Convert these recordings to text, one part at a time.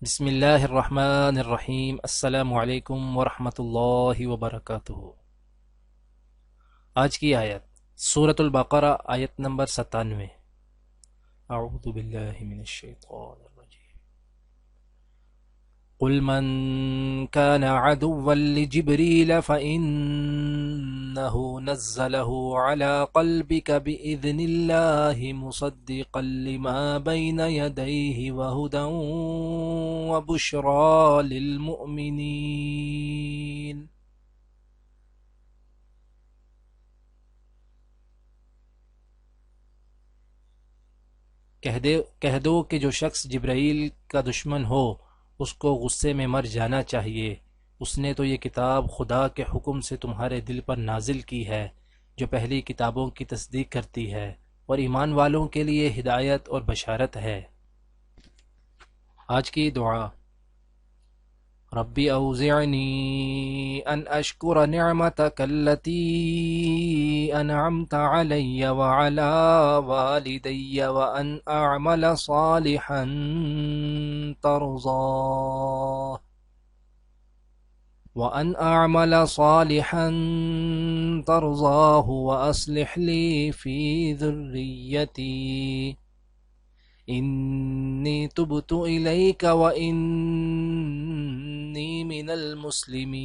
بسم اللہ الرحمن الرحیم۔ السلام علیکم ورحمۃ اللہ وبرکاتہ۔ آج کی آیت سورۃ البقرہ، آیت نمبر 97۔ اعوذ باللہ من الشیطان الرجیم۔ قل من كان عدوا لجبريل فإنه نزله على قلبك بإذن الله مصدقا لما بين يديه وهدى وبشرى للمؤمنين۔ کہہ دو کہ جو شخص جبرائیل کا دشمن ہو اس کو غصے میں مر جانا چاہیے۔ اس نے تو یہ کتاب خدا کے حکم سے تمہارے دل پر نازل کی ہے جو پہلی کتابوں کی تصدیق کرتی ہے اور ایمان والوں کے لیے ہدایت اور بشارت ہے۔ آج کی دعا: ربی اوزعنی ان اشکر نعمتک التي انعمت علی وعلى والدی وأن أعمل صالحا ترضاه وأصلح لي في ذريتي إني تبت إليك وإني من المسلمين۔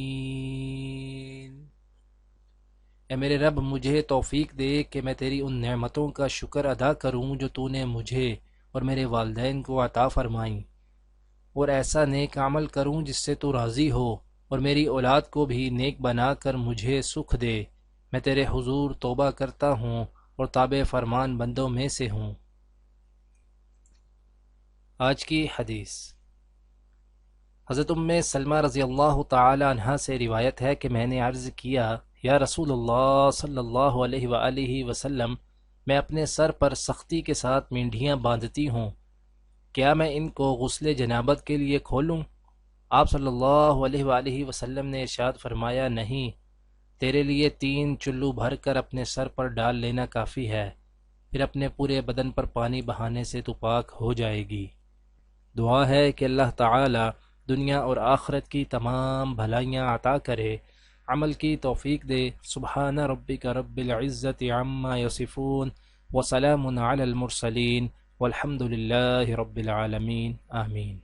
اے میرے رب، مجھے توفیق دے کہ میں تیری ان نعمتوں کا شکر ادا کروں جو تو نے مجھے اور میرے والدین کو عطا فرمائیں، اور ایسا نیک عمل کروں جس سے تو راضی ہو، اور میری اولاد کو بھی نیک بنا کر مجھے سکھ دے۔ میں تیرے حضور توبہ کرتا ہوں اور تابع فرمان بندوں میں سے ہوں۔ آج کی حدیث: حضرت ام سلمہ رضی اللہ تعالی عنہ سے روایت ہے کہ میں نے عرض کیا، یا رسول اللہ صلی اللہ علیہ وآلہ وسلم، میں اپنے سر پر سختی کے ساتھ مینڈیاں باندھتی ہوں، کیا میں ان کو غسل جنابت کے لیے کھولوں؟ آپ صلی اللہ علیہ وآلہ وسلم نے ارشاد فرمایا، نہیں، تیرے لیے 3 چلو بھر کر اپنے سر پر ڈال لینا کافی ہے، پھر اپنے پورے بدن پر پانی بہانے سے تو پاک ہو جائے گی۔ دعا ہے کہ اللہ تعالی دنیا اور آخرت کی تمام بھلائیاں عطا کرے، عمل کی توفیق دے۔ سبحان ربک رب العزت عما یصفون وسلام علی المرسلین والحمد للہ رب العالمین، آمین۔